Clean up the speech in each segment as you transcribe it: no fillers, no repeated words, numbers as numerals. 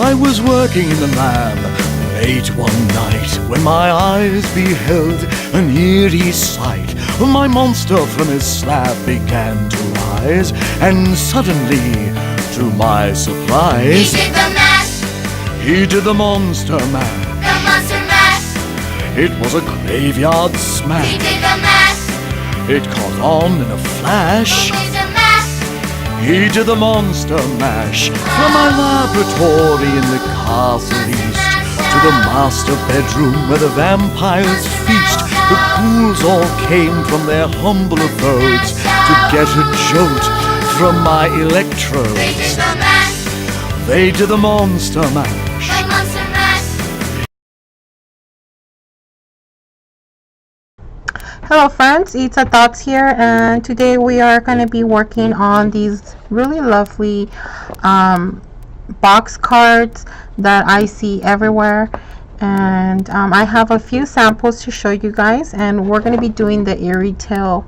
I was working in the lab late one night when my eyes beheld an eerie sight. My monster from his slab began to rise, and suddenly, to my surprise, He did the mash! he did the monster mash. The monster mash! It was a graveyard He smash. did the mash! It caught on in a flash. Who is the mash? He did the monster mash. From my laboratory in the castle east to the master bedroom where the vampires feast, the ghouls all came from their humble abodes to get a jolt from my They did electrodes. the mash! They did the monster mash. The monster mash! Hello friends, ITZA Thoughts here, and today we are going to be working on these really lovely box cards that I see everywhere. And I have a few samples to show you guys, and we're going to be doing the Eerie Tale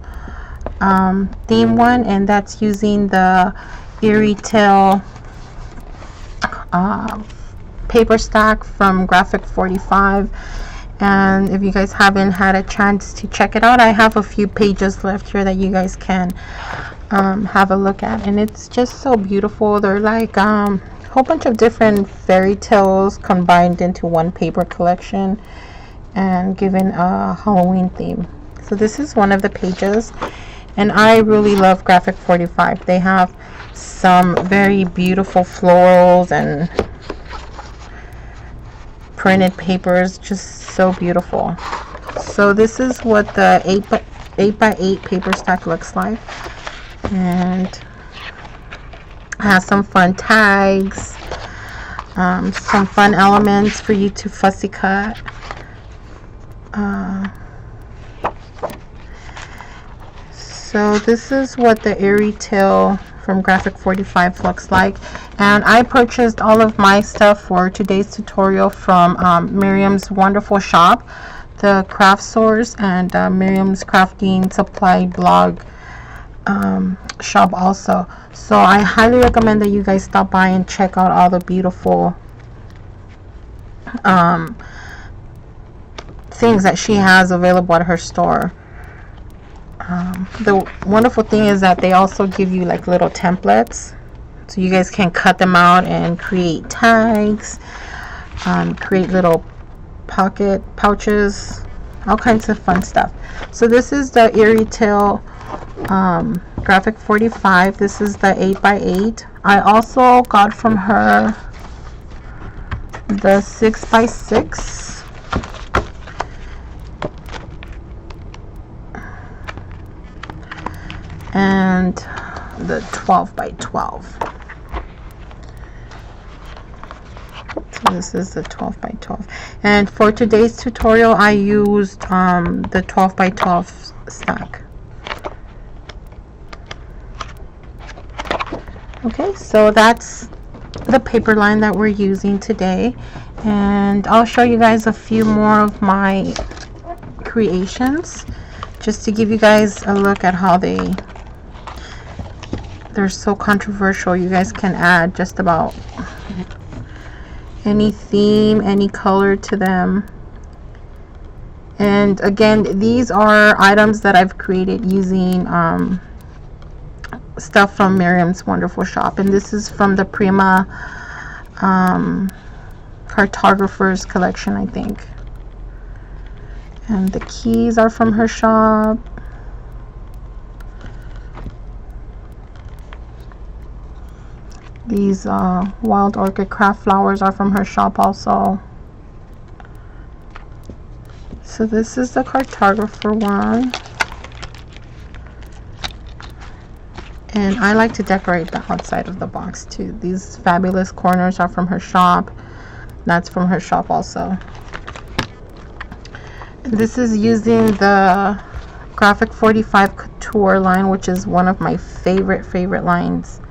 theme one, and that's using the Eerie Tale paper stack from Graphic 45. And if you guys haven't had a chance to check it out, I have a few pages left here that you guys can have a look at, and it's just so beautiful. They're like a whole bunch of different fairy tales combined into one paper collection and given a Halloween theme. So this is one of the pages, and I really love Graphic 45. They have some very beautiful florals and printed papers, just so beautiful. So this is what the 8x8 paper stack looks like, and has some fun tags, some fun elements for you to fussy cut. So this is what the Eerie Tale from Graphic 45 looks like, and I purchased all of my stuff for today's tutorial from Miriam's wonderful shop, the craft source, and Miriam's crafting supply blog shop also. So I highly recommend that you guys stop by and check out all the beautiful things that she has available at her store. The wonderful thing is that they also give you like little templates, so you guys can cut them out and create tags, create little pocket pouches, all kinds of fun stuff. So this is the Eerie Tale Graphic 45. This is the 8x8. I also got from her the 6x6. And the 12x12. So this is the 12x12. And for today's tutorial, I used the 12x12 stack. Okay, so that's the paper line that we're using today, and I'll show you guys a few more of my creations just to give you guys a look at how they're so controversial. You guys can add just about any theme, any color to them. And again, these are items that I've created using stuff from Miriam's wonderful shop, and this is from the Prima cartographers collection, I think. And the keys are from her shop. These wild orchid craft flowers are from her shop also. So this is the cartographer one, and I like to decorate the outside of the box too. These fabulous corners are from her shop. That's from her shop also. And this is using the Graphic 45 Couture line, which is one of my favorite lines.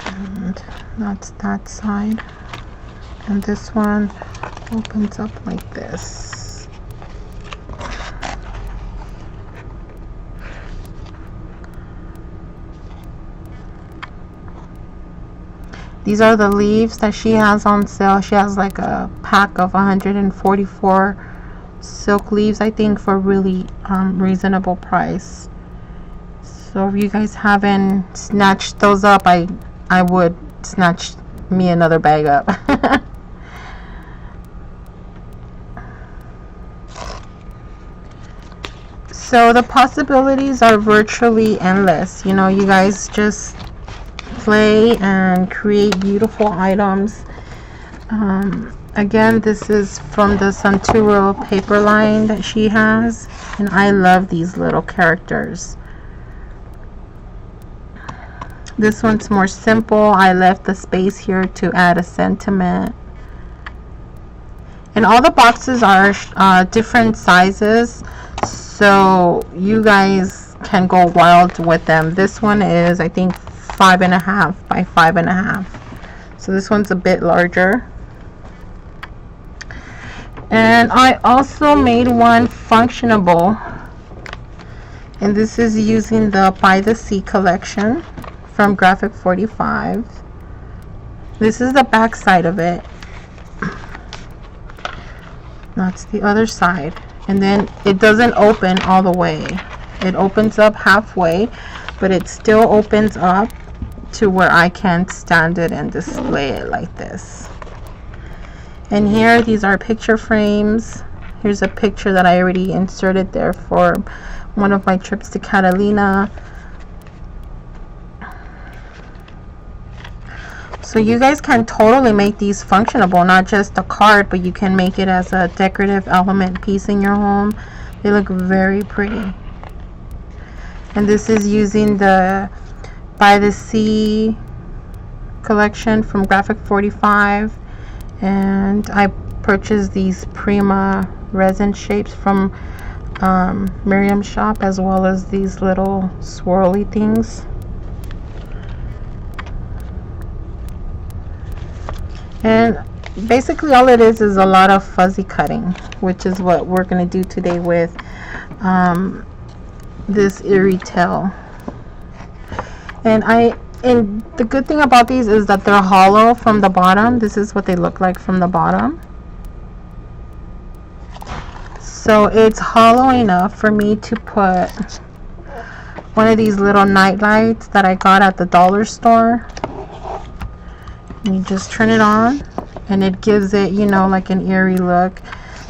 And that's that side, and this one opens up like this. These are the leaves that she has on sale. She has like a pack of 144 silk leaves, I think, for really reasonable price. So if you guys haven't snatched those up, I would snatch me another bag up. So the possibilities are virtually endless. You know, you guys just play and create beautiful items. Again, this is from the Santuro paper line that she has, and I love these little characters. This one's more simple. I left the space here to add a sentiment. And all the boxes are different sizes, so you guys can go wild with them. This one is, I think, 5.5 by 5.5. So this one's a bit larger. And I also made one functionable, and this is using the By the Sea collection from Graphic 45. This is the back side of it. That's the other side. And then it doesn't open all the way. It opens up halfway, but it still opens up to where I can stand it and display it like this. And here, these are picture frames. Here's a picture that I already inserted there for one of my trips to Catalina. So you guys can totally make these functionable, not just a card, but you can make it as a decorative element piece in your home. They look very pretty. And this is using the By the Sea collection from Graphic 45. And I purchased these Prima resin shapes from Miriam's shop, as well as these little swirly things. And basically all it is a lot of fuzzy cutting, which is what we're going to do today with this Eerie Tale. And the good thing about these is that they're hollow from the bottom. This is what they look like from the bottom. So it's hollow enough for me to put one of these little night lights that I got at the dollar store. You just turn it on and it gives it, you know, like an eerie look.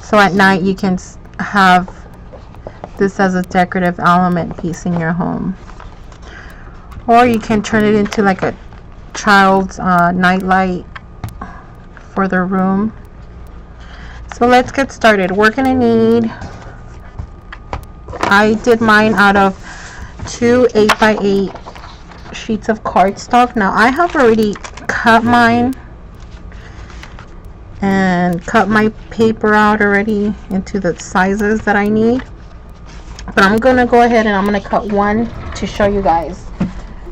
So at night you can have this as a decorative element piece in your home. Or you can turn it into like a child's night light for their room. So let's get started. We're gonna need, I did mine out of 2 8x8 sheets of cardstock. Now I have already cut mine and cut my paper out already into the sizes that I need, but I'm gonna go ahead and I'm gonna cut one to show you guys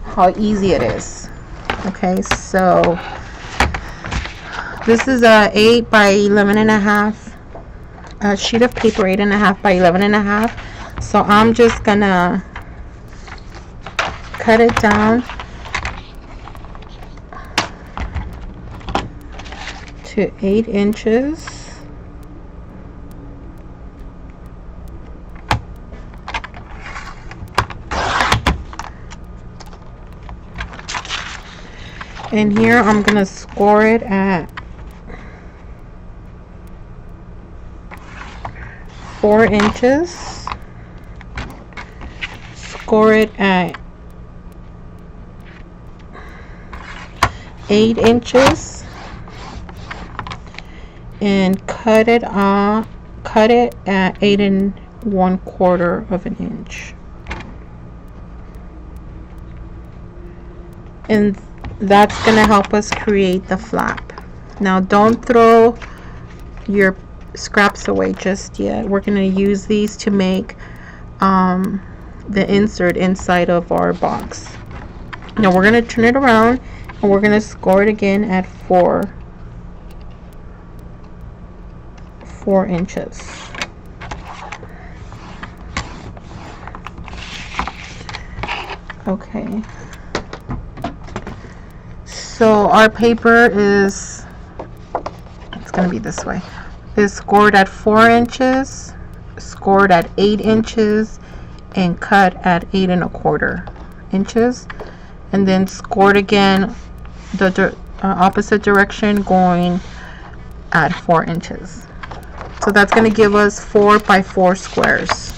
how easy it is. Okay, so this is a 8 by 11.5 sheet of paper, 8.5 by 11.5. So I'm just gonna cut it down to 8 inches. And here I'm gonna score it at 4 inches. Score it at 8 inches. And cut it at 8 1/4 of an inch. And that's gonna help us create the flap. Now don't throw your scraps away just yet. We're gonna use these to make the insert inside of our box. Now we're gonna turn it around and we're gonna score it again at 4 inches. Okay. So our paper is, it's going to be this way, is scored at 4 inches, scored at 8 inches, and cut at 8 1/4 inches, and then scored again the opposite direction, going at 4 inches. So that's going to give us 4 by 4 squares.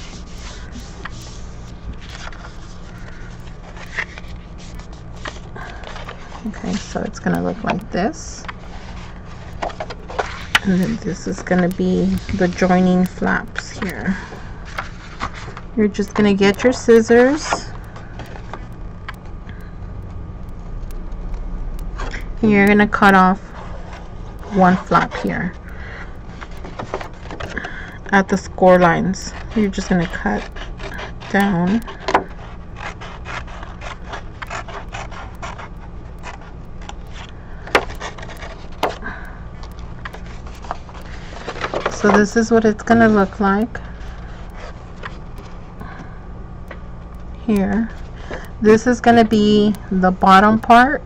Okay, so it's going to look like this. And then this is going to be the joining flaps here. You're just going to get your scissors. And you're going to cut off one flap here at the score lines. You're just going to cut down. So this is what it's going to look like here. This is going to be the bottom part.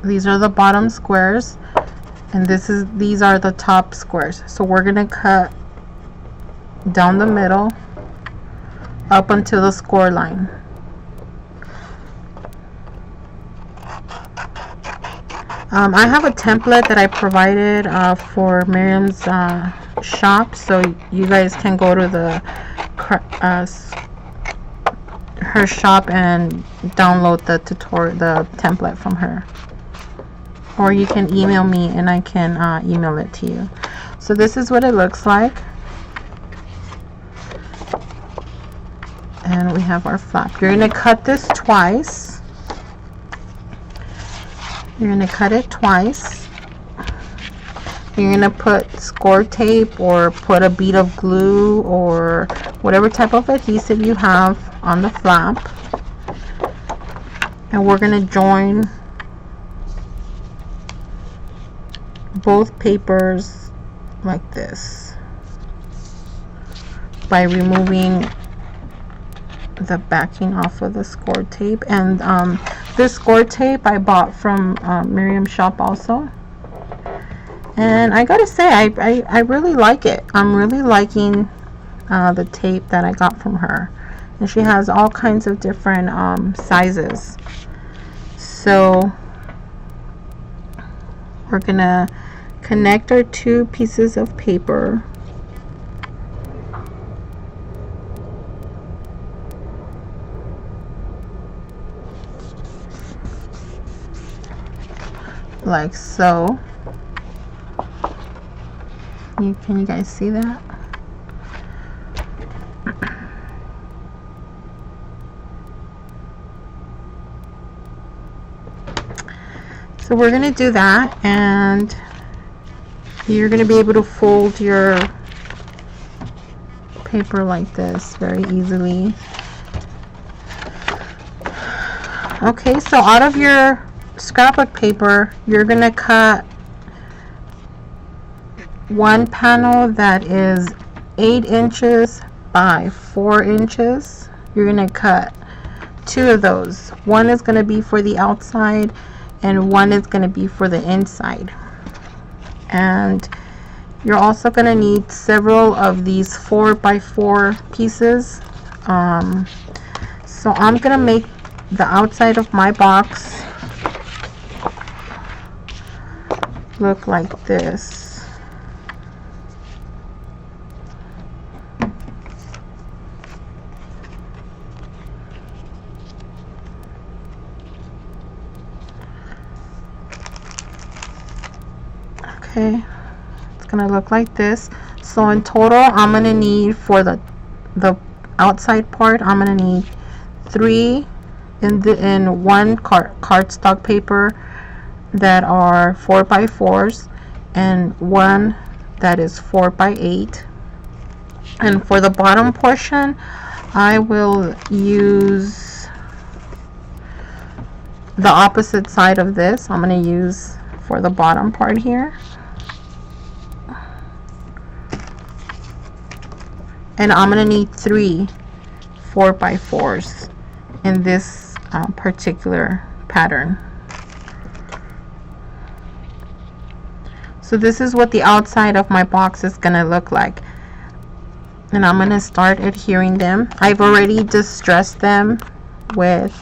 These are the bottom squares, and these are the top squares. So we're going to cut down the middle up until the score line. I have a template that I provided for Miriam's shop, so you guys can go to her shop and download the template from her, or you can email me and I can email it to you. So this is what it looks like, and we have our flap. You're going to cut this twice. You're going to cut it twice. You're going to put score tape or put a bead of glue or whatever type of adhesive you have on the flap. And we're going to join both papers like this by removing the backing off of the score tape. And this score tape I bought from Miriam's shop also, and I gotta say I really like it. I'm really liking the tape that I got from her, and she has all kinds of different sizes. So we're gonna connect our 2 pieces of paper like so. Can you guys see that? So we're going to do that, and you're going to be able to fold your paper like this very easily. Okay, so out of your scrapbook paper, you're going to cut one panel that is 8 inches by 4 inches. You're going to cut 2 of those. One is going to be for the outside and one is going to be for the inside. And you're also going to need several of these 4 by 4 pieces. So I'm going to make the outside of my box look like this. Okay, it's gonna look like this. So in total, I'm gonna need, for the outside part, I'm gonna need 3 in one cardstock paper that are 4 by 4s, and 1 that is 4 by 8. And for the bottom portion, I will use the opposite side of this. I'm going to use for the bottom part here. And I'm going to need 3 4 by 4s in this particular pattern. So this is what the outside of my box is gonna look like, and I'm gonna start adhering them. I've already distressed them with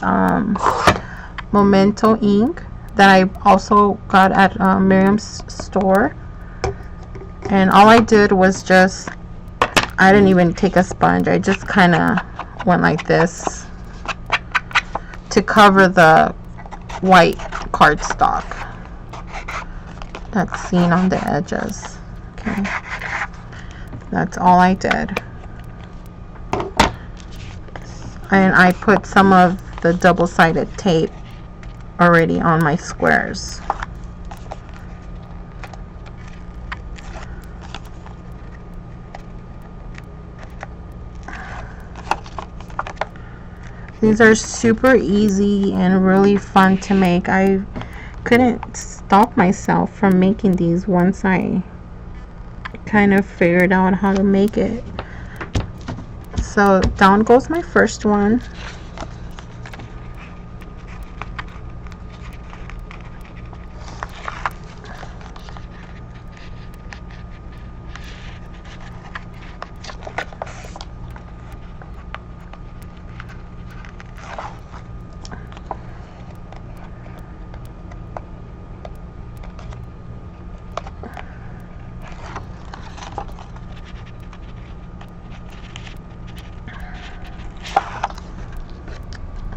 Memento ink that I also got at Miriam's store, and all I did was just, I didn't even take a sponge, I just kind of went like this to cover the white cardstock that's seen on the edges. Okay, that's all I did. And I put some of the double-sided tape already on my squares. These are super easy and really fun to make. I couldn't stop myself from making these once I kind of figured out how to make it. So down goes my first one.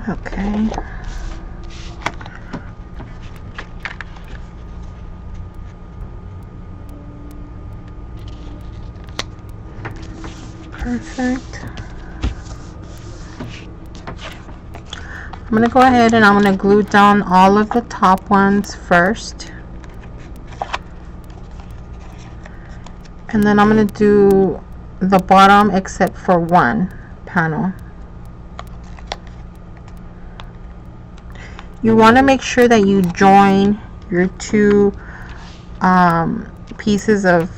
Okay. Perfect. I'm going to go ahead and I'm going to glue down all of the top ones first. And then I'm going to do the bottom except for one panel. You want to make sure that you join your two pieces of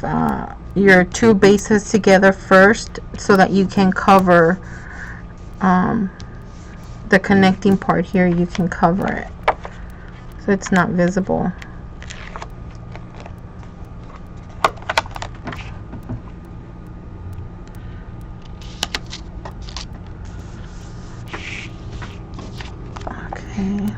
your two bases together first, so that you can cover the connecting part here. You can cover it so it's not visible. Okay.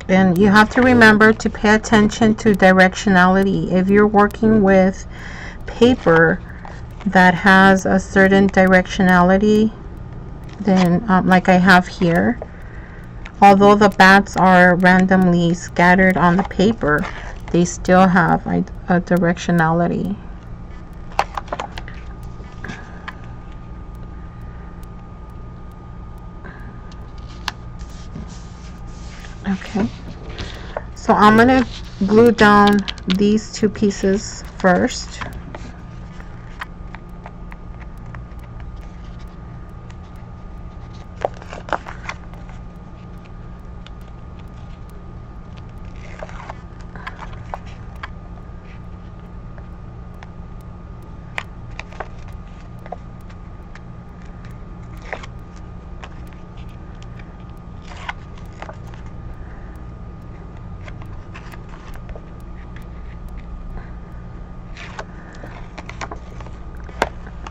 And you have to remember to pay attention to directionality. If you're working with paper that has a certain directionality, then like I have here, although the bats are randomly scattered on the paper, they still have a directionality. Okay, so I'm gonna glue down these two pieces first.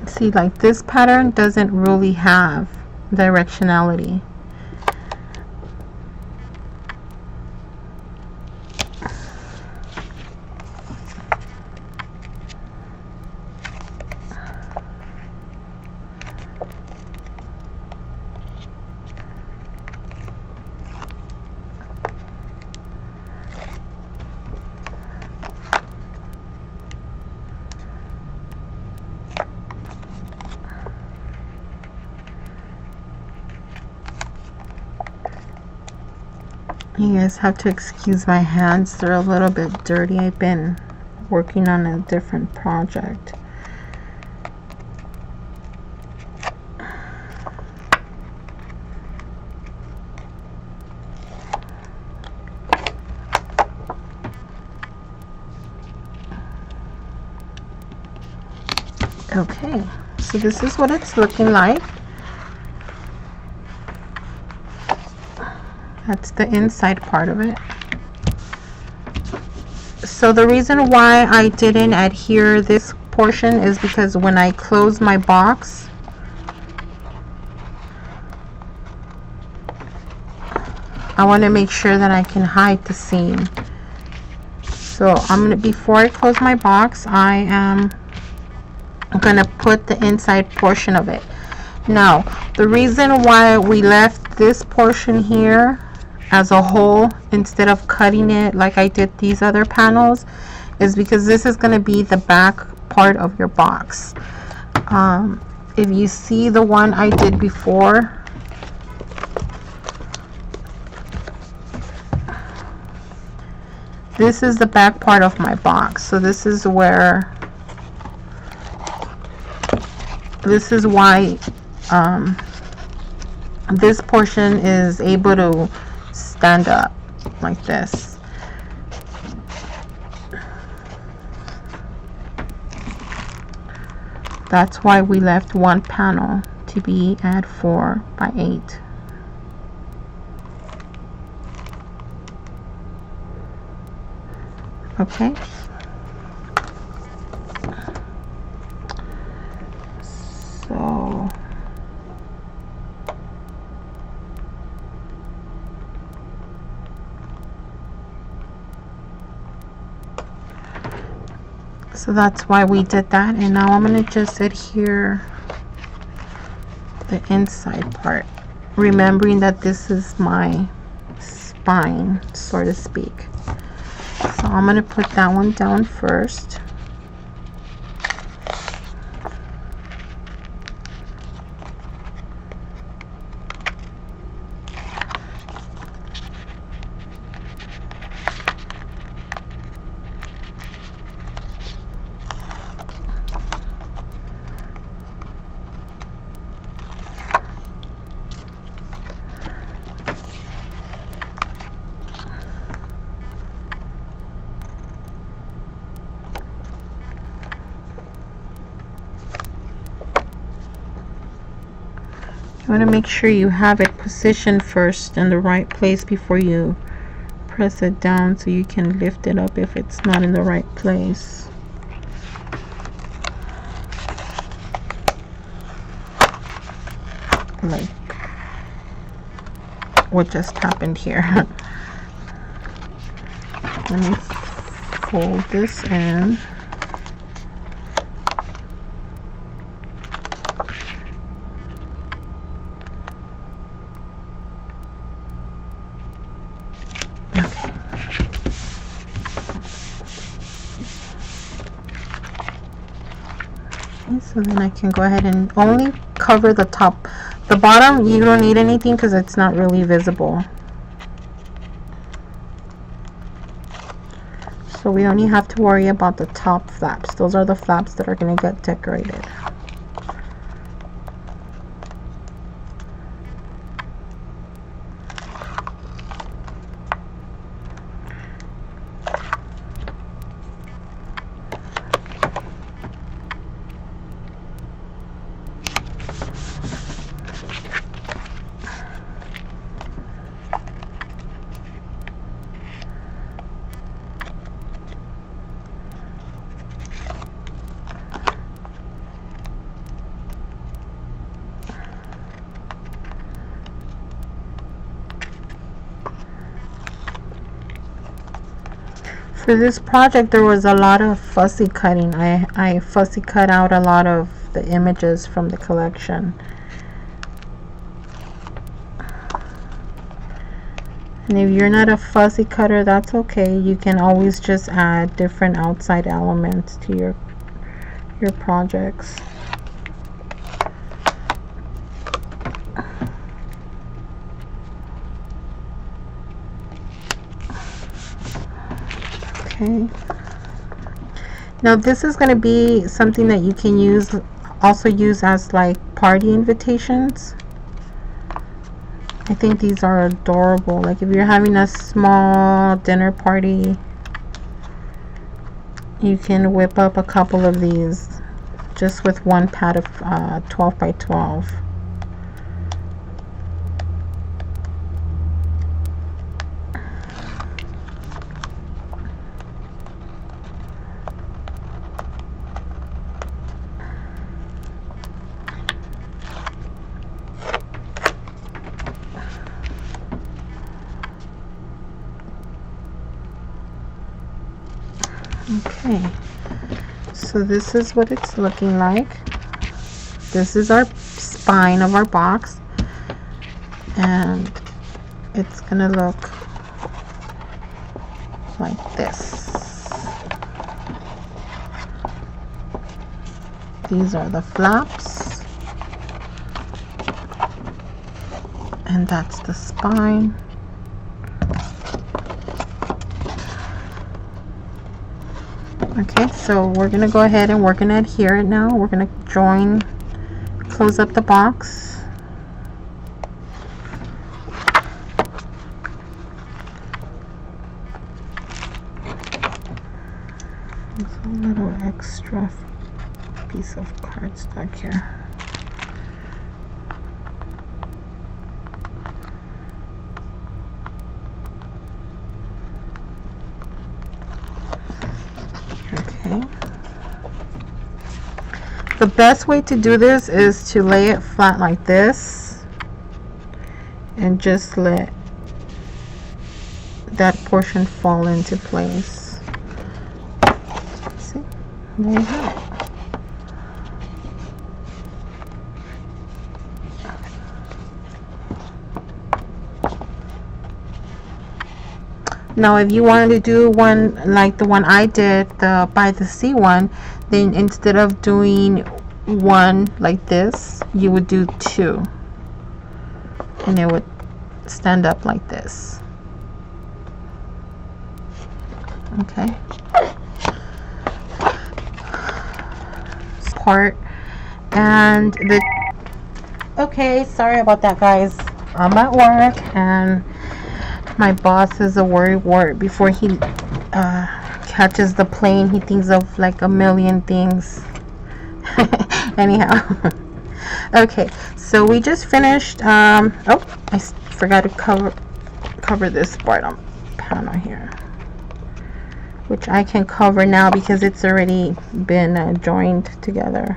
See, like this pattern doesn't really have directionality. You guys have to excuse my hands, they're a little bit dirty. I've been working on a different project. Okay, so this is what it's looking like. That's the inside part of it. So the reason why I didn't adhere this portion is because when I close my box, I want to make sure that I can hide the seam. So before I close my box, I am gonna put the inside portion of it. Now, the reason why we left this portion here as a whole instead of cutting it like I did these other panels is because this is going to be the back part of your box. If you see the one I did before, this is the back part of my box. So this is why this portion is able to stand up like this. That's why we left one panel to be at 4 by 8. Okay. So that's why we did that, and now I'm going to just adhere the inside part, remembering that this is my spine, so to speak. So I'm going to put that one down first. You want to make sure you have it positioned first in the right place before you press it down, so you can lift it up if it's not in the right place. Like what just happened here. Let me fold this in. So then I can go ahead and only cover the top. The bottom, you don't need anything because it's not really visible. So we only have to worry about the top flaps. Those are the flaps that are going to get decorated. For this project, there was a lot of fussy cutting. I fussy cut out a lot of the images from the collection. And if you're not a fussy cutter, that's okay. You can always just add different outside elements to your projects. Okay. Now this is going to be something that you can also use as like party invitations. I think these are adorable. Like if you're having a small dinner party, you can whip up a couple of these just with one pad of 12 by 12. Okay, so this is what it's looking like. This is our spine of our box, and it's gonna look like this. These are the flaps, and that's the spine. Okay, so we're gonna go ahead and we're gonna adhere it now. We're gonna close up the box. There's a little extra piece of cardstock here. Okay. The best way to do this is to lay it flat like this and just let that portion fall into place. See? There you have it. Now if you wanted to do one like the one I did, the by the sea one, then instead of doing one like this, you would do two, and it would stand up like this. Okay. Part and the okay, sorry about that, guys. I'm at work and my boss is a worry wart. Before he catches the plane, he thinks of like a million things. Anyhow, okay, so we just finished. Oh, I forgot to cover this bottom panel here, which I can cover now because it's already been joined together.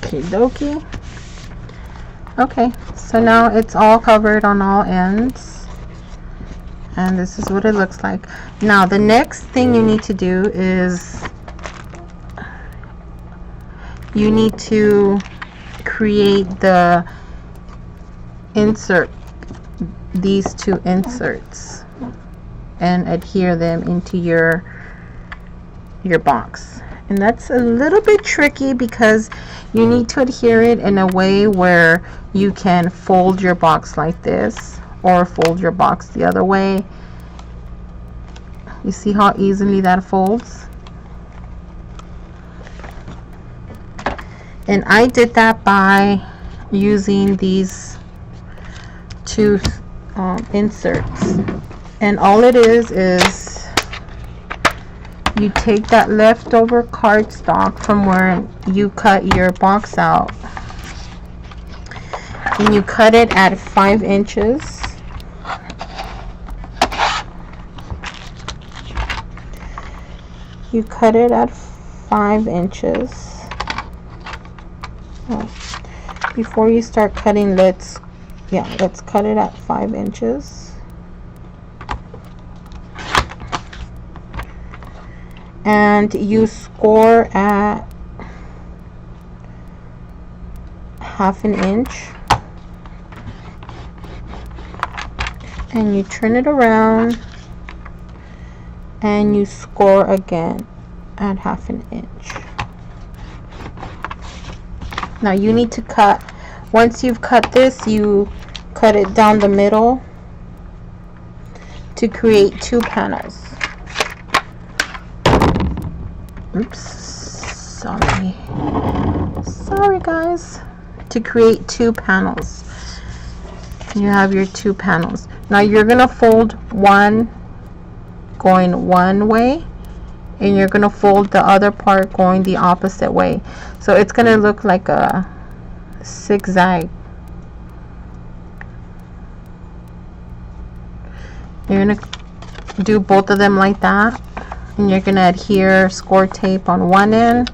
Okie dokie. Okay, so now it's all covered on all ends, and this is what it looks like. Now the next thing you need to do is you need to create the insert, these two inserts, and adhere them into your box. And that's a little bit tricky because you need to adhere it in a way where you can fold your box like this or fold your box the other way. You see how easily that folds? And I did that by using these two inserts. And all it is you take that leftover cardstock from where you cut your box out, and you cut it at 5 inches. You cut it at 5 inches. Oh, before you start cutting, let's cut it at 5 inches. And you score at 1/2 inch, and you turn it around and you score again at 1/2 inch. Now you need to cut, once you've cut this, you cut it down the middle to create 2 panels. Oops, sorry guys. To create 2 panels, you have your 2 panels. Now you're gonna fold one going one way and you're gonna fold the other part going the opposite way. So it's gonna look like a zigzag. You're gonna do both of them like that, and you're gonna adhere score tape on one end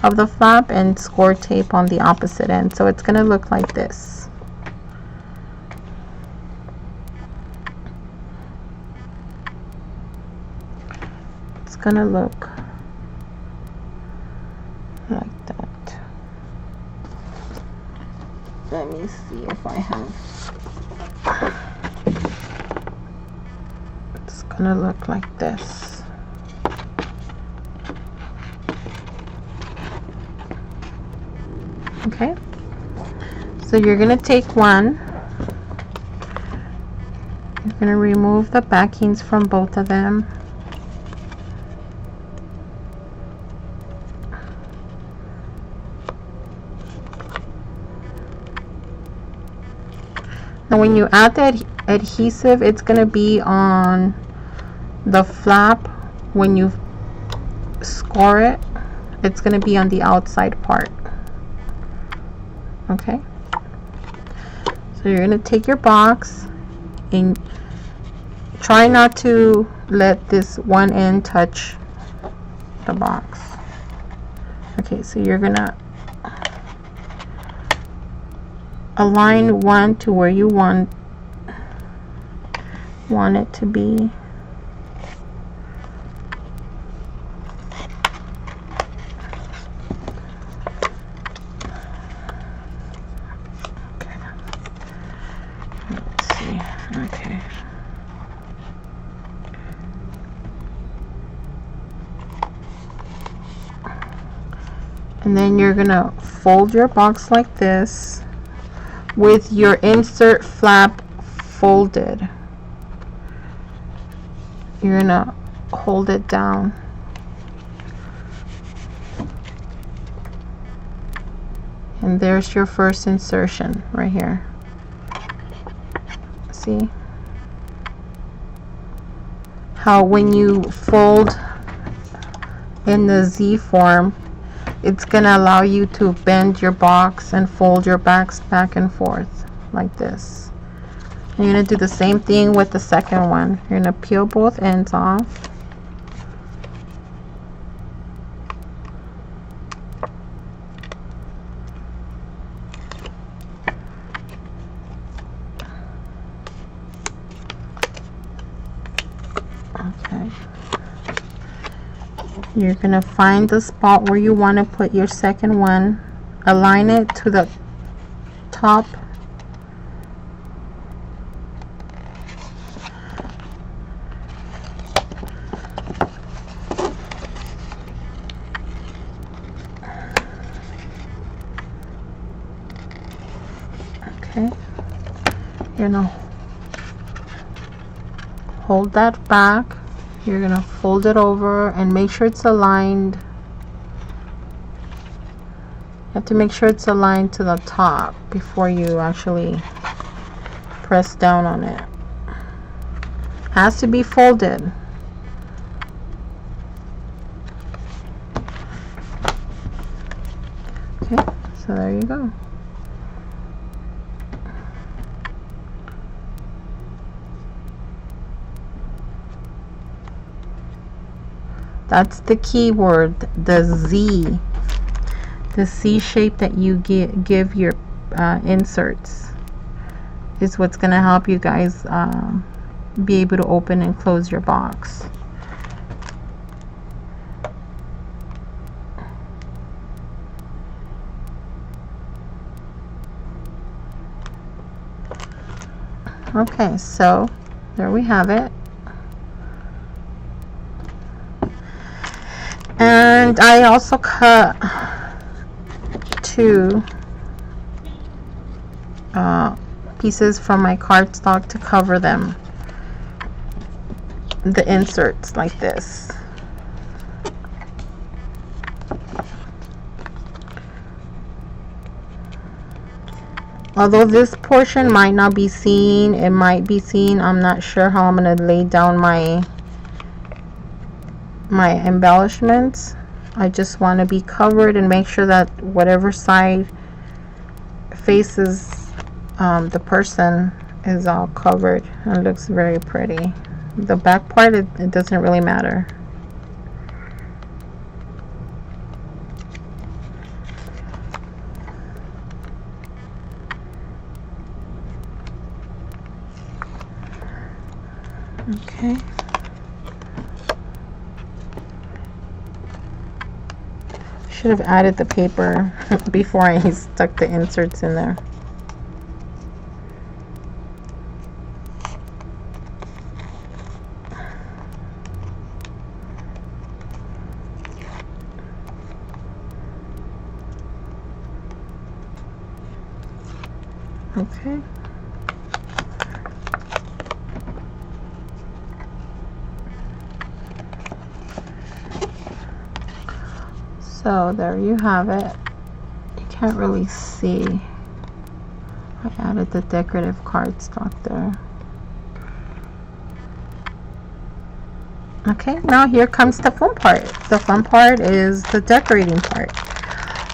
of the flap and score tape on the opposite end. So it's gonna look like this. It's gonna look like that. Let me see if I have. It's gonna look like this. Okay, so you're gonna take one, you're gonna remove the backings from both of them. Now when you add the adhesive, it's going to be on the flap. When you score it, it's going to be on the outside part. Okay, so you're going to take your box and try not to let this one end touch the box. Okay, so you're going to align one to where you want it to be. Okay. Let's see. Okay. And then you're gonna fold your box like this, with your insert flap folded. You're gonna hold it down. And there's your first insertion right here. See how when you fold in the Z form, it's gonna allow you to bend your box and fold your backs back and forth like this. And you're gonna do the same thing with the second one. You're gonna peel both ends off. Okay. You're gonna find the spot where you want to put your second one, align it to the top, okay. You're gonna hold that back. You're gonna fold it over and make sure it's aligned. You have to make sure it's aligned to the top before you actually press down on it. Has to be folded. Okay, so there you go. That's the key word, the Z. The C shape that you give your inserts is what's going to help you guys be able to open and close your box. Okay, so there we have it. And I also cut two pieces from my cardstock to cover them, the inserts like this. Although this portion might not be seen, it might be seen. I'm not sure how I'm going to lay down my my embellishments. I just want to be covered and make sure that whatever side faces the person is all covered. It looks very pretty. The back part, it doesn't really matter. Okay. Should have added the paper before I stuck the inserts in there. Okay. So there you have it. You can't really see. I added the decorative cardstock there. Okay, now here comes the fun part. The fun part is the decorating part.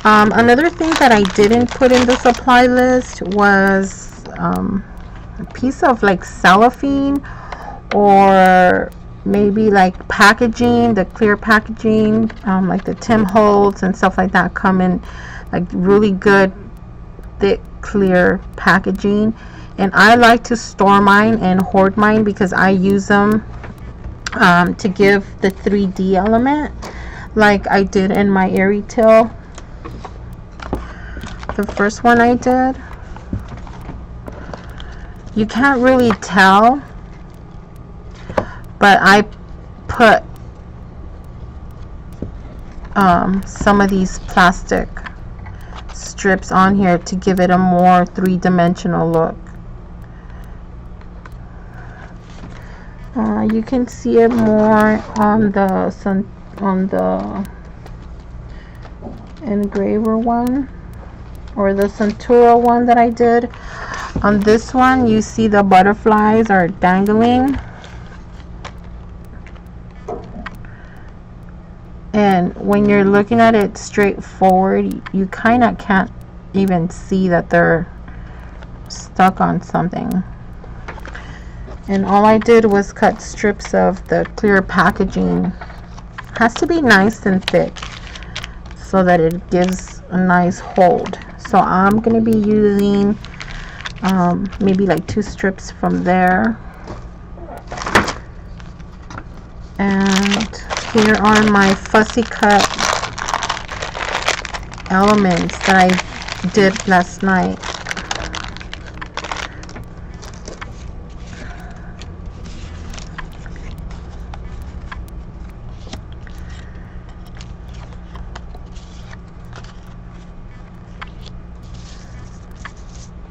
Another thing that I didn't put in the supply list was a piece of like cellophane, or maybe like packaging, the clear packaging, like the Tim Holtz and stuff like that come in like really good thick clear packaging, and I like to store mine and hoard mine because I use them to give the 3D element, like I did in my Eerie Tale. The first one I did, you can't really tell, but I put some of these plastic strips on here to give it a more three-dimensional look. You can see it more on the engraver one, or the Centura one that I did. On this one, you see the butterflies are dangling. And when you're looking at it straight forward, you kind of can't even see that they're stuck on something. And all I did was cut strips of the clear packaging. Has to be nice and thick so that it gives a nice hold. So I'm going to be using maybe like 2 strips from there. And here are my fussy cut elements that I did last night.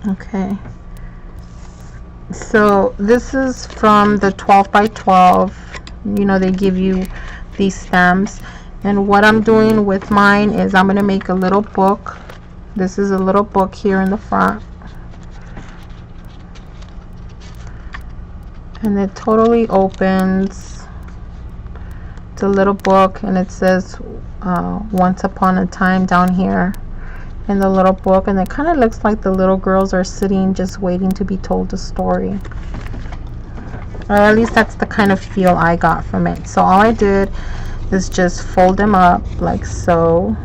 Okay, so this is from the 12 by 12. You know, they give you these stamps, and what I'm doing with mine is I'm going to make a little book. This is a little book here in the front, and it totally opens. It's a little book, and it says once upon a time down here in the little book, and it kind of looks like the little girls are sitting just waiting to be told a story, or at least that's the kind of feel I got from it. So all I did is just fold them up like so,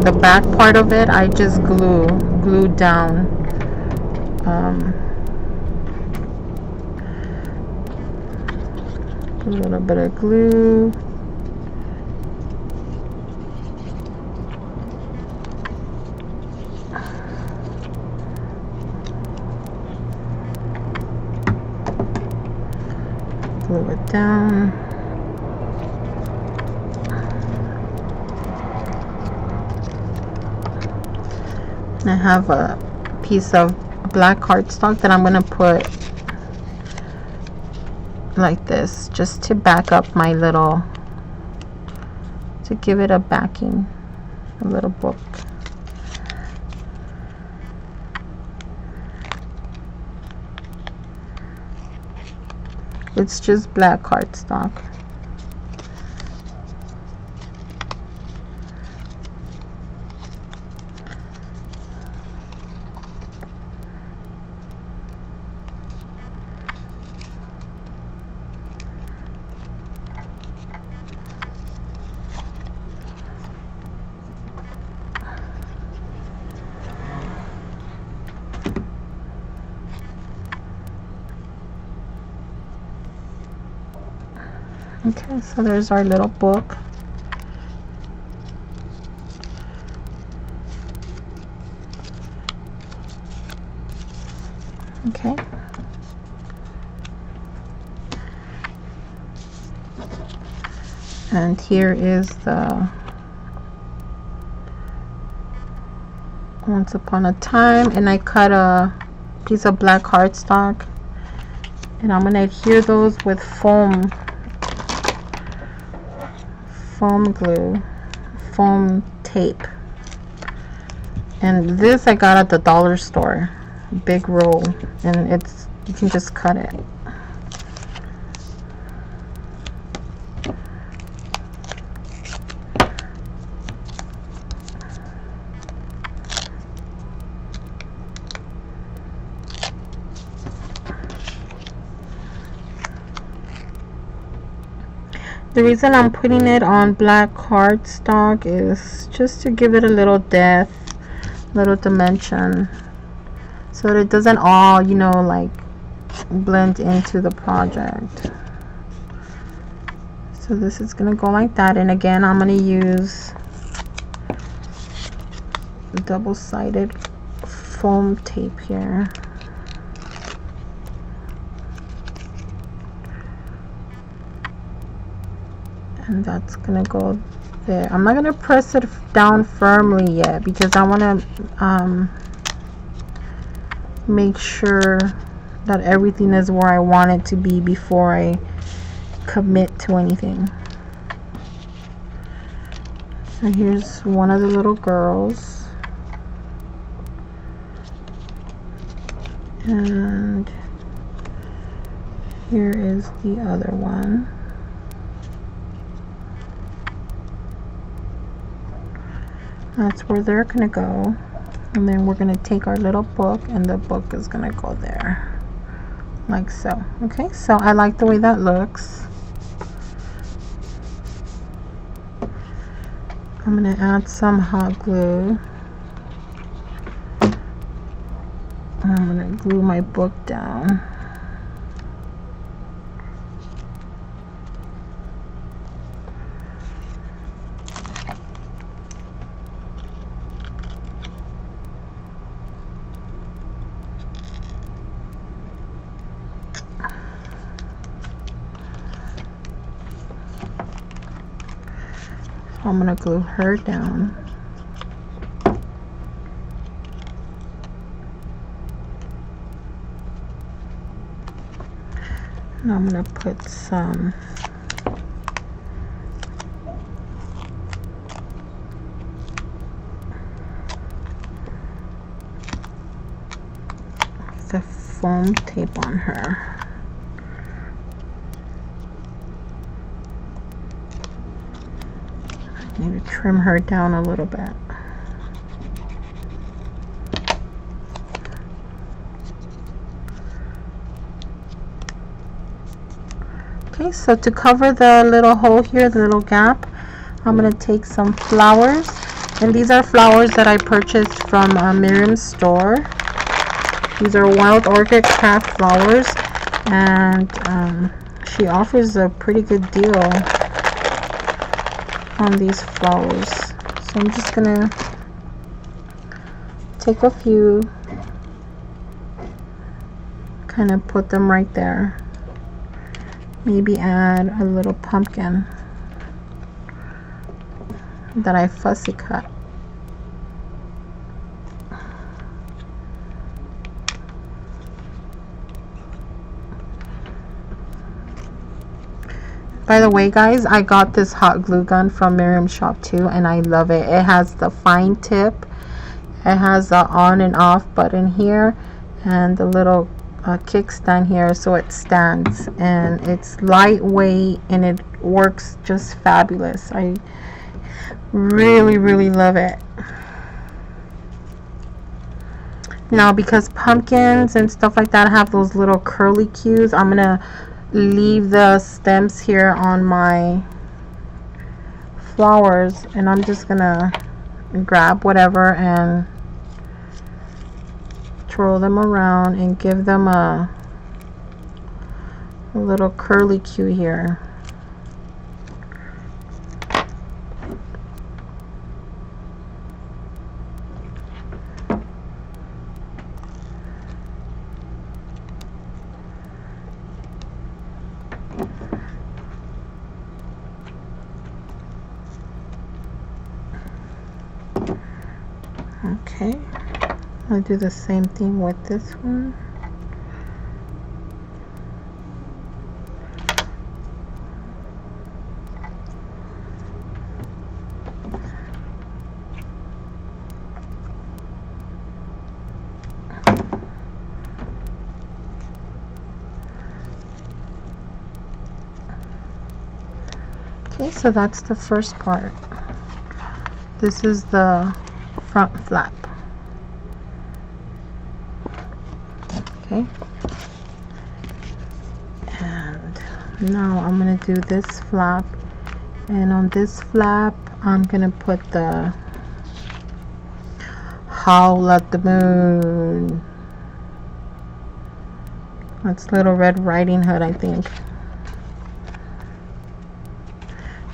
the back part of it I just glued down. A little bit of glue. Glue it down. I have a piece of black cardstock that I'm going to put like this, just to back up my little, to give it a backing, a little book. It's just black cardstock. Okay, so there's our little book. Okay. And here is the Once Upon a Time, and I cut a piece of black cardstock, and I'm going to adhere those with foam glue, foam tape. And this I got at the dollar store, big roll, and it's, you can just cut it. The reason I'm putting it on black cardstock is just to give it a little depth, little dimension, so that it doesn't all, you know, like blend into the project. So this is gonna go like that, and again I'm gonna use double-sided foam tape here. And that's gonna go there. I'm not gonna press it down firmly yet because I want to make sure that everything is where I want it to be before I commit to anything. So here's one of the little girls, and here is the other one. That's where they're gonna go, and then we're gonna take our little book, and the book is gonna go there, like so. Okay, so I like the way that looks. I'm gonna add some hot glue. I'm gonna glue my book down. I'm gonna glue her down. And I'm gonna put some the foam tape on her. Need to trim her down a little bit. Okay, so to cover the little hole here, the little gap, I'm going to take some flowers, and these are flowers that I purchased from Miriam's store. These are wild orchid craft flowers, and she offers a pretty good deal on these flowers. So I'm just gonna take a few, kind of put them right there. Maybe add a little pumpkin that I fussy cut. By the way, guys, I got this hot glue gun from Miriam's shop too, and I love it. It has the fine tip, it has the on and off button here, and the little kickstand here, so it stands, and it's lightweight and it works just fabulous. I really love it. Now, because pumpkins and stuff like that have those little curly cues, I'm gonna leave the stems here on my flowers, and I'm just gonna grab whatever and twirl them around and give them a little curly cue here. Okay, I'll do the same thing with this one. Okay, so that's the first part. This is the front flap. Okay, and now I'm gonna do this flap, and on this flap I'm gonna put the Howl at the Moon. That's Little Red Riding Hood, I think.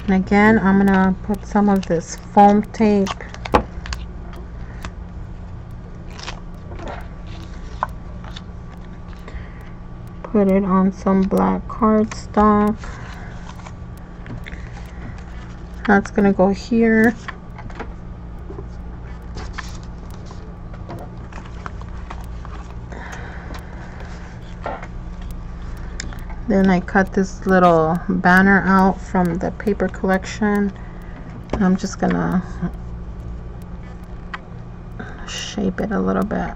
And again, I'm gonna put some of this foam tape put it on some black cardstock. That's gonna go here. Then I cut this little banner out from the paper collection. And I'm just gonna shape it a little bit.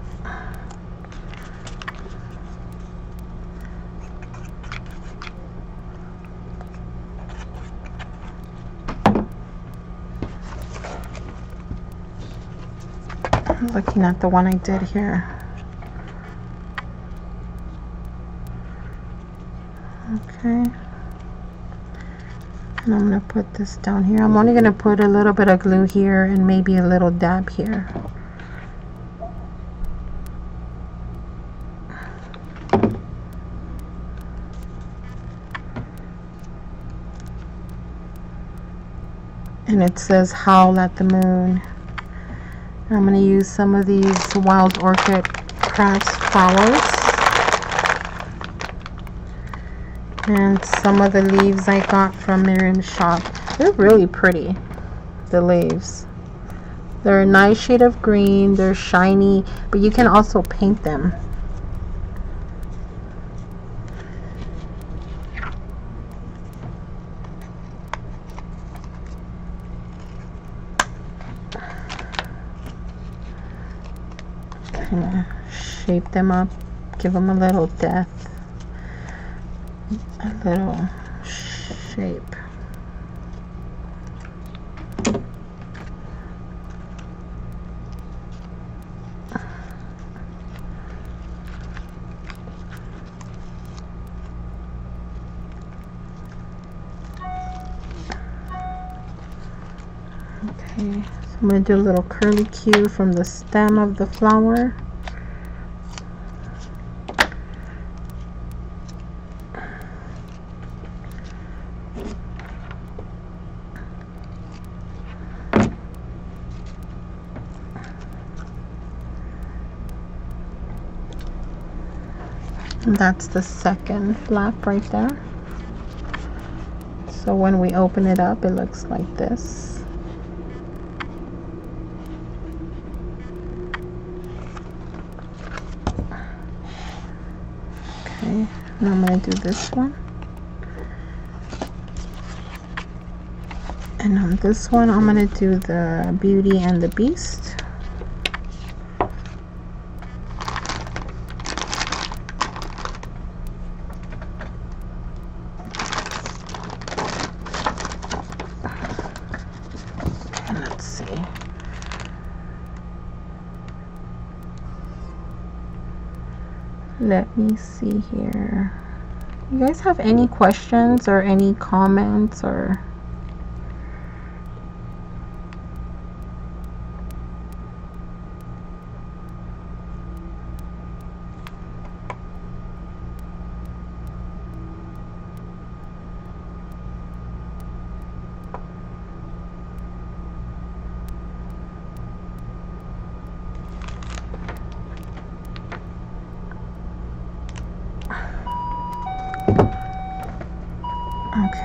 Looking at the one I did here. Okay. And I'm going to put this down here. I'm only going to put a little bit of glue here and maybe a little dab here. And it says Howl at the Moon. I'm going to use some of these Wild Orchid Crafts flowers and some of the leaves I got from Miriam's shop. They're really pretty, the leaves. They're a nice shade of green, they're shiny, but you can also paint them. Shape them up, give them a little depth, a little shape. Okay, so I'm going to do a little curly cue from the stem of the flower. And that's the second flap right there. So when we open it up, it looks like this. Okay, now I'm going to do this one. And on this one, I'm gonna do the Beauty and the Beast. And let's see. Let me see here. You guys have any questions or any comments or?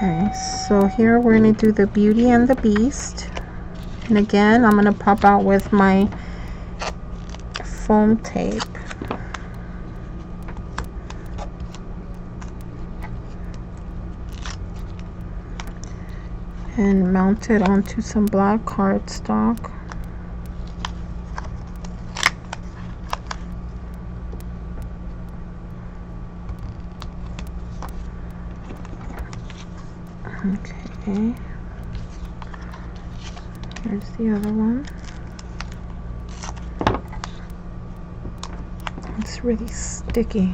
Okay, so here we're going to do the Beauty and the Beast. And again, I'm going to pop out with my foam tape. And mount it onto some black cardstock. Okay, here's the other one. It's really sticky.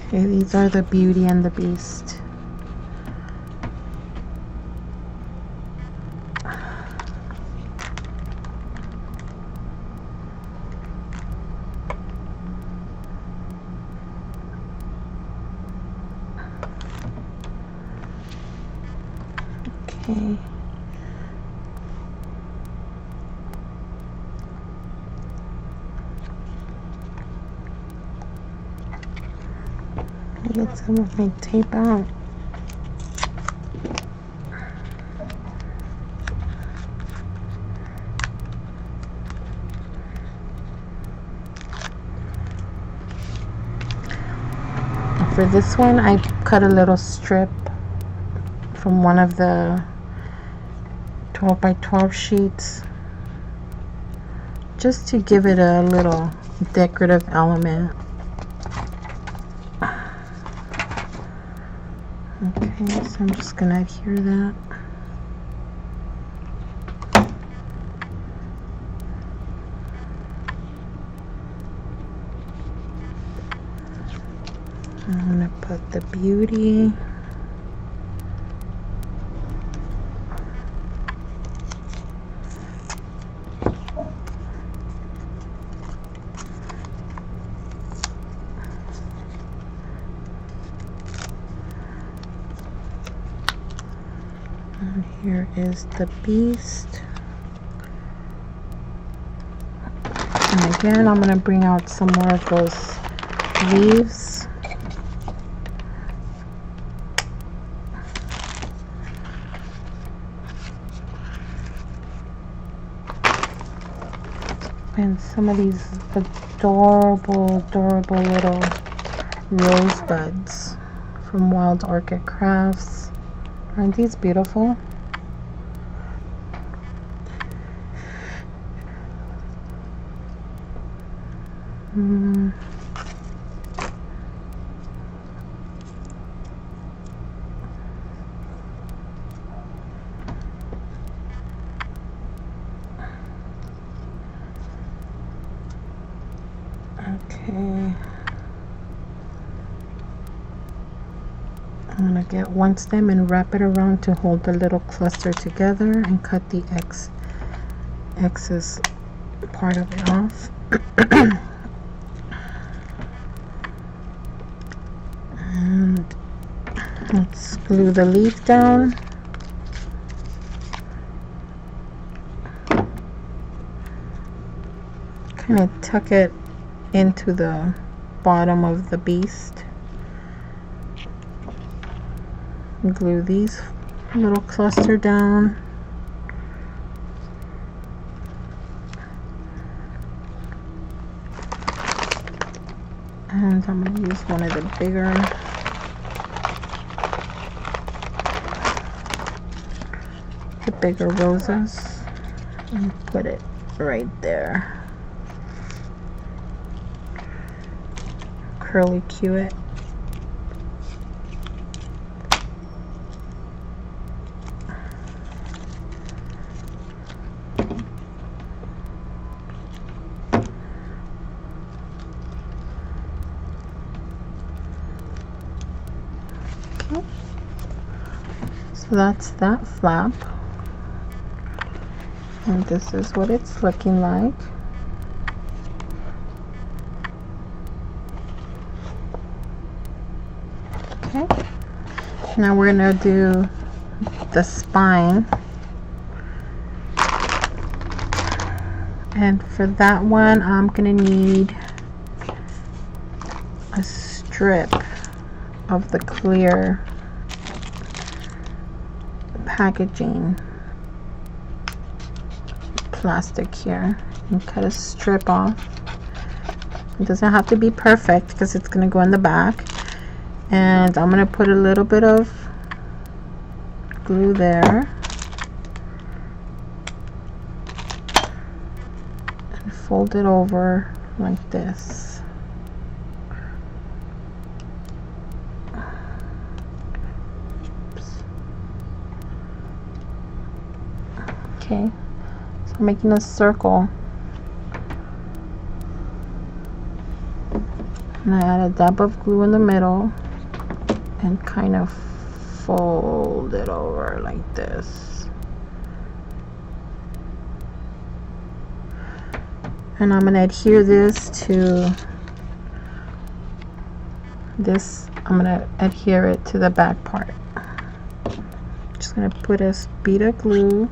Okay, these are the Beauty and the Beast. Okay. I'll get some of my tape out. For this one, I cut a little strip from one of the 12 by 12 sheets just to give it a little decorative element. Okay, so I'm just gonna adhere that. I'm gonna put the Beauty. And here is the Beast. And again, I'm gonna bring out some more of those leaves. And some of these adorable little rosebuds from Wild Orchid Crafts. Aren't these beautiful? Okay. I'm gonna get one stem and wrap it around to hold the little cluster together and cut the excess part of it off. And let's glue the leaf down. Kind of tuck it into the bottom of the Beast. Glue these little cluster down. And I'm going to use one of the bigger roses and put it right there. Curly cue it. Okay. So that's that flap. And this is what it's looking like. Okay. Now we're gonna do the spine. And for that one, I'm gonna need a strip of the clear packaging plastic here, and cut a strip off. It doesn't have to be perfect because it's going to go in the back. And I'm going to put a little bit of glue there and fold it over like this. Oops. Okay. Making a circle, and I add a dab of glue in the middle and kind of fold it over like this. And I'm going to adhere this to this. I'm going to adhere it to the back part. Just going to put a bead of glue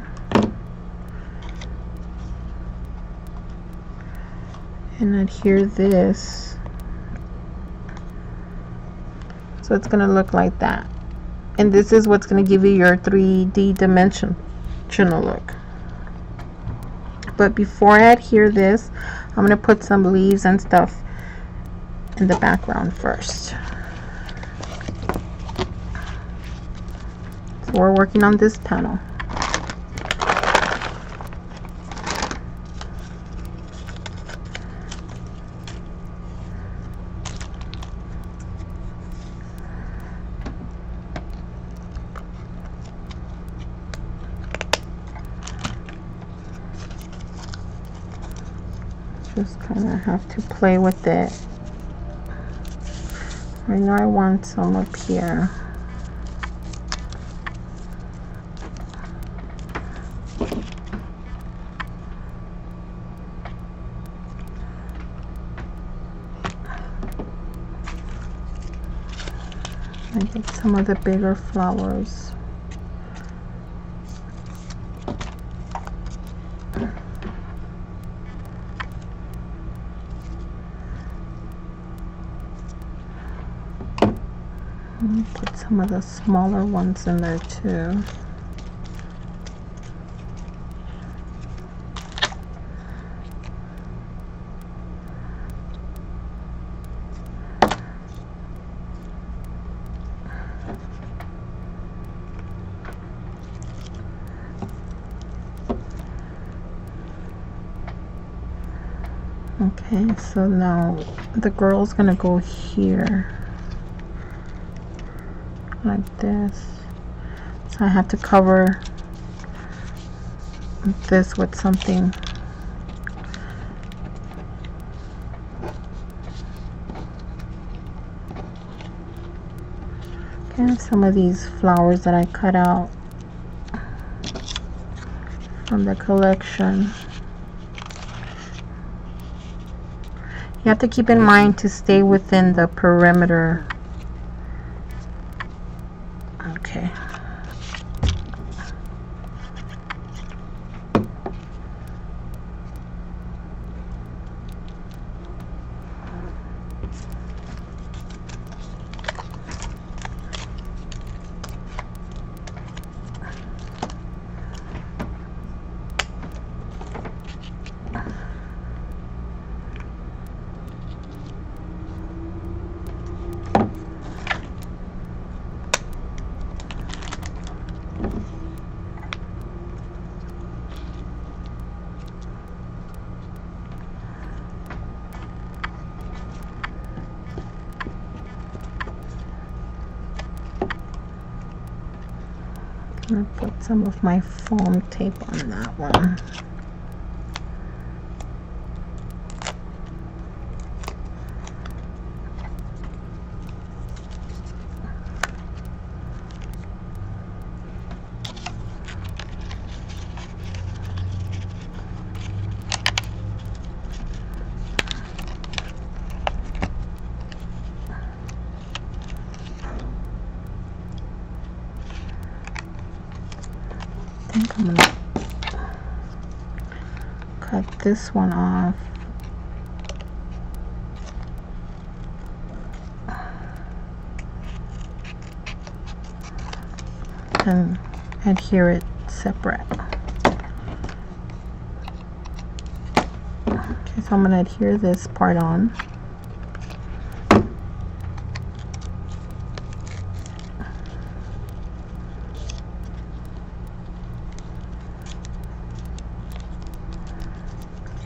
and adhere this, so it's going to look like that. And this is what's going to give you your 3D dimensional look. But before I adhere this, I'm going to put some leaves and stuff in the background first. So we're working on this panel. Just kind of have to play with it. I know I want some up here. I get some of the bigger flowers. Put some of the smaller ones in there too. Okay, so now the girl's gonna go here like this. So I have to cover this with something. Okay, some of these flowers that I cut out from the collection. You have to keep in mind to stay within the perimeter. Okay. I'm gonna put some of my foam tape on that one. I think I'm gonna cut this one off. And adhere it separate. Okay, so I'm gonna adhere this part on.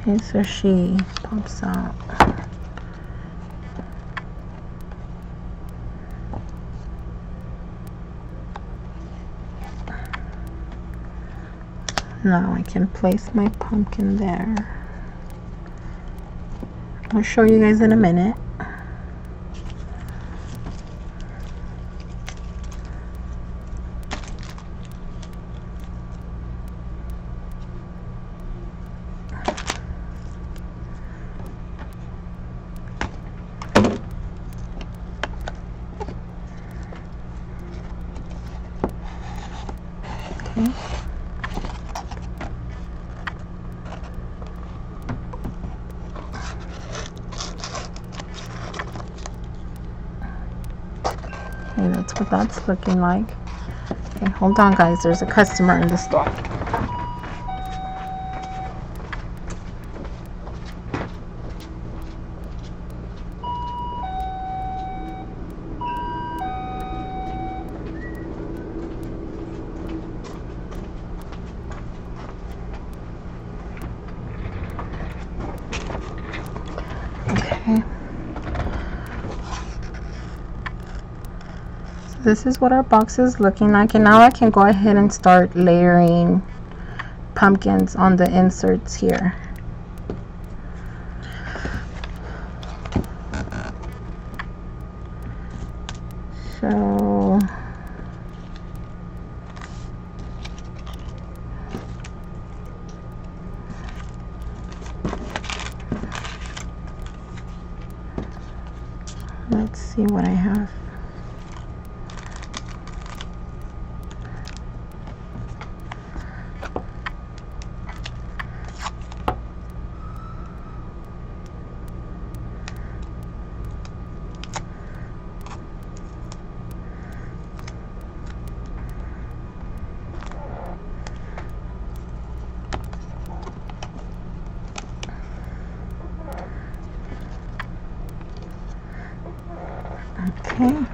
Okay, so she pops out. Now I can place my pumpkin there. I'll show you guys in a minute. Okay. Okay, that's what that's looking like. Okay, hold on guys, there's a customer in the store. Okay. This is what our box is looking like, and now I can go ahead and start layering pumpkins on the inserts here. So let's see what I have. Okay.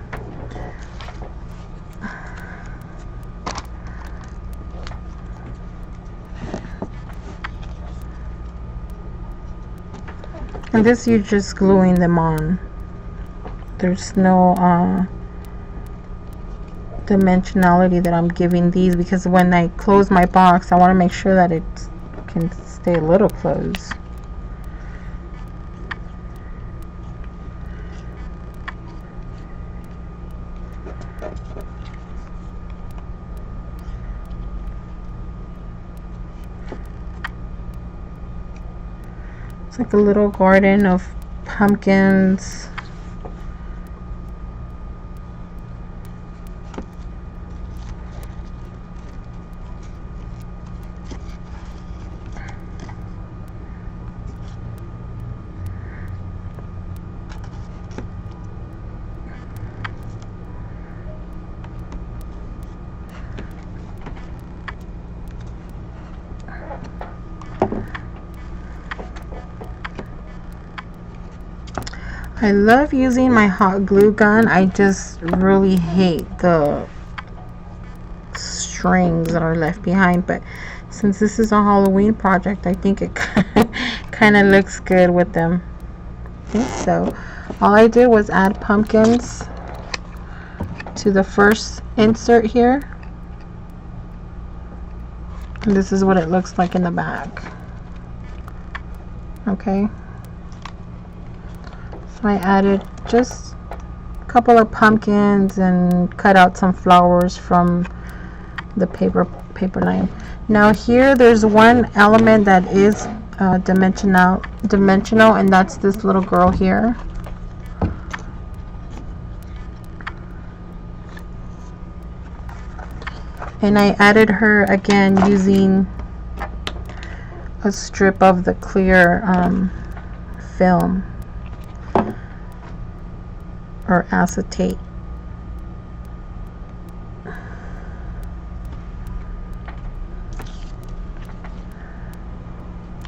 And this, you're just gluing them on. There's no dimensionality that I'm giving these, because when I close my box, I want to make sure that it can stay a little closed. It's like a little garden of pumpkins. I love using my hot glue gun. I just really hate the strings that are left behind, but since this is a Halloween project, I think it kind of looks good with them. I think so. All I did was add pumpkins to the first insert here. And this is what it looks like in the back. Okay. So I added just a couple of pumpkins and cut out some flowers from the paper line. Now here there's one element that is dimensional, and that's this little girl here. And I added her again using a strip of the clear film or acetate.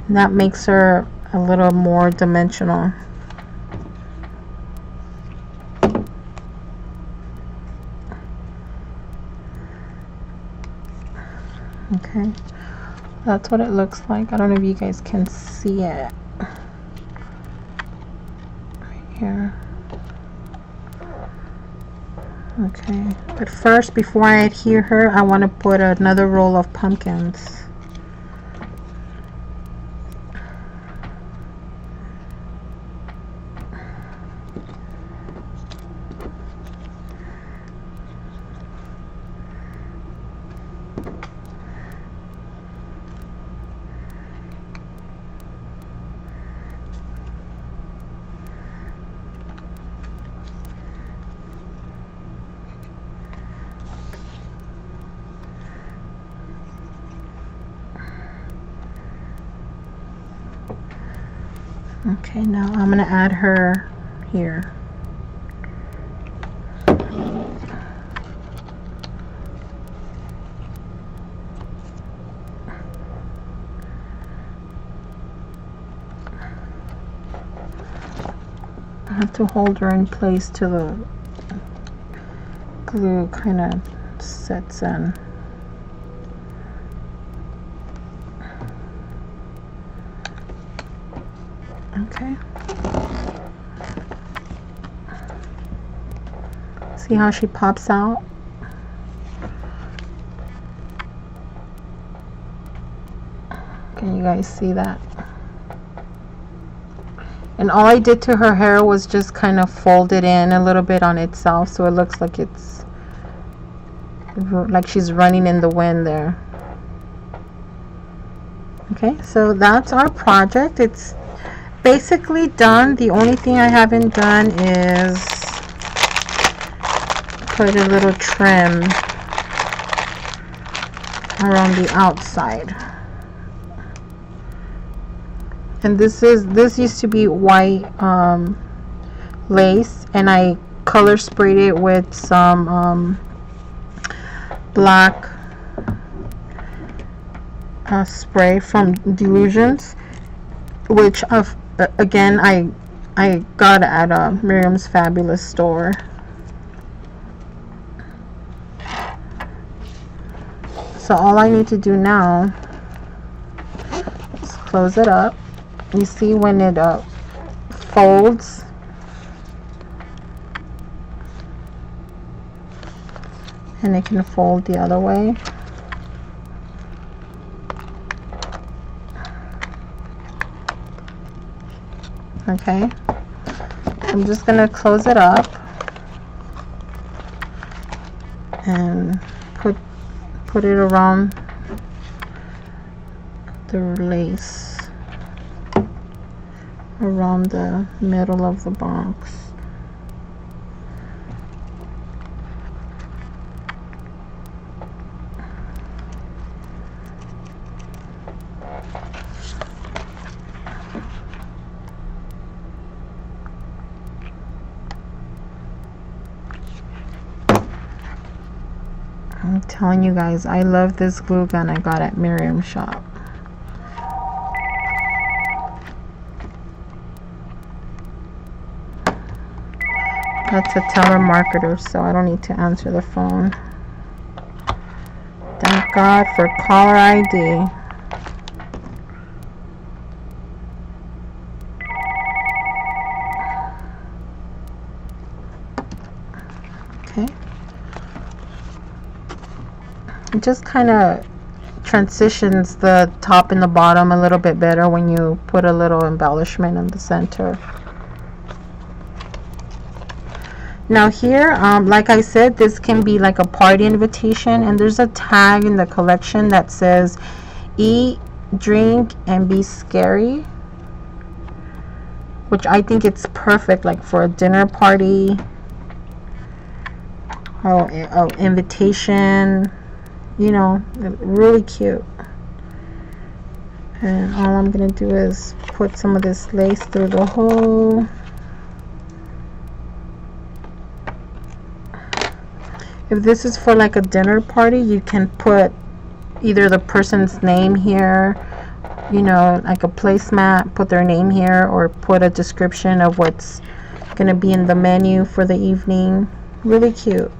And that makes her a little more dimensional. Okay, that's what it looks like. I don't know if you guys can see it right here. Okay, but first, before I adhere her, I want to put another roll of pumpkins. Okay, now I'm going to add her here. I have to hold her in place till the glue kind of sets in. Okay. See how she pops out? Can you guys see that? And all I did to her hair was just kind of fold it in a little bit on itself, so it looks like it's like she's running in the wind there. Okay, so that's our project. It's basically done. The only thing I haven't done is put a little trim around the outside. And this used to be white lace, and I color sprayed it with some black spray from Delusions, which again I got at Miriam's Fabulous store. So all I need to do now is close it up. You see when it folds, and it can fold the other way. Okay, I'm just gonna close it up and put it around the lace, around the middle of the box. I'm telling you guys, I love this glue gun I got at Miriam's shop. That's a telemarketer, so I don't need to answer the phone. Thank God for caller ID. Okay. Just kind of transitions the top and the bottom a little bit better when you put a little embellishment in the center. Now here, like I said, this can be like a party invitation, and there's a tag in the collection that says eat, drink, and be scary, which I think it's perfect like for a dinner party. Oh, invitation, you know, really cute. And all I'm gonna do is put some of this lace through the hole. If this is for like a dinner party, you can put either the person's name here, you know, like a placemat, put their name here, or put a description of what's gonna be in the menu for the evening. Really cute.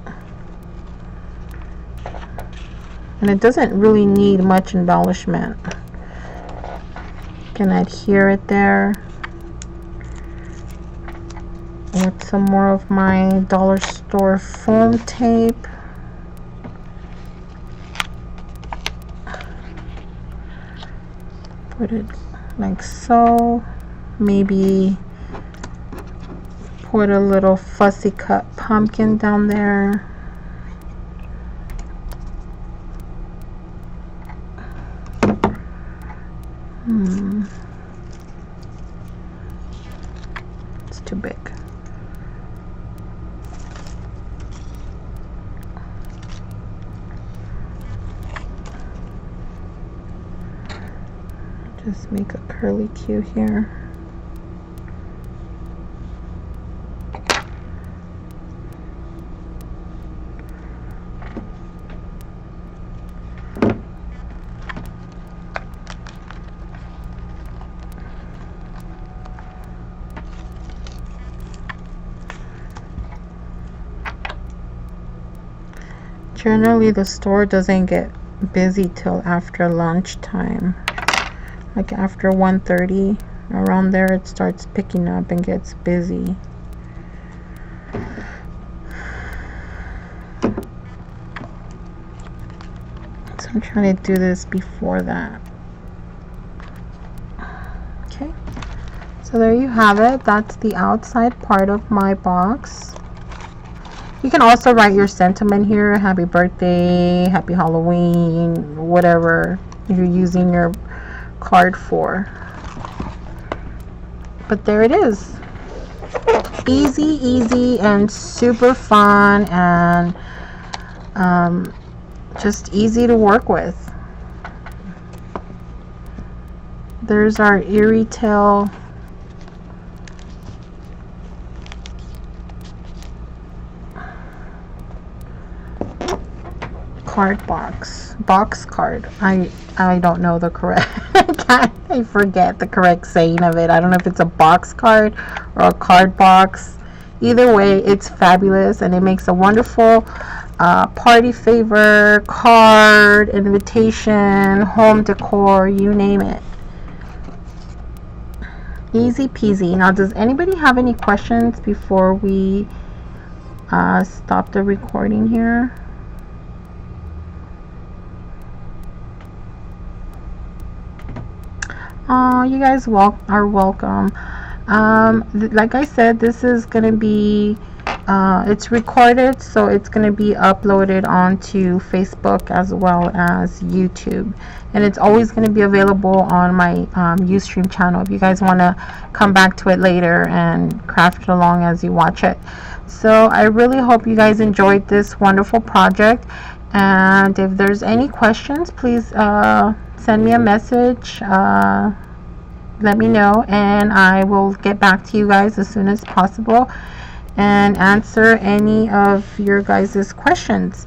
And it doesn't really need much embellishment. Can adhere it there with some more of my dollar store foam tape. Put it like so. Maybe put a little fussy cut pumpkin down there. It's too big. Just make a curly Q here. Generally, the store doesn't get busy till after lunchtime. Like after 1:30, around there it starts picking up and gets busy. So I'm trying to do this before that. Okay, so there you have it. That's the outside part of my box. You can also write your sentiment here: happy birthday, happy Halloween, whatever you're using your card for. But there it is. Easy and super fun, and just easy to work with. There's our Eerie Tale box card. I don't know the correct I forget the correct saying of it. I don't know if it's a box card or a card box. Either way, it's fabulous, and it makes a wonderful party favor, card, invitation, home decor, you name it. Easy peasy. Now, does anybody have any questions before we stop the recording here? Oh, you guys are welcome. Like I said, this is going to be, it's recorded, so it's going to be uploaded onto Facebook as well as YouTube. And it's always going to be available on my Ustream channel if you guys want to come back to it later and craft it along as you watch it. So I really hope you guys enjoyed this wonderful project. And if there's any questions, please send me a message. Let me know, and I will get back to you guys as soon as possible and answer any of your guys' questions.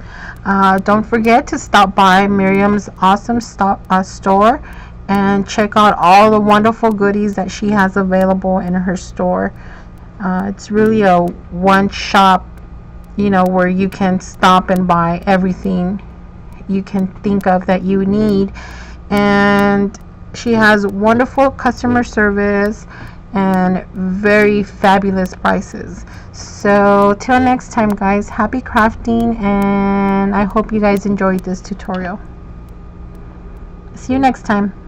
Don't forget to stop by Miriam's awesome store and check out all the wonderful goodies that she has available in her store. It's really a one-shop, you know, where you can stop and buy everything you can think of that you need. And she has wonderful customer service and very fabulous prices. So till next time, guys, happy crafting, and I hope you guys enjoyed this tutorial. See you next time.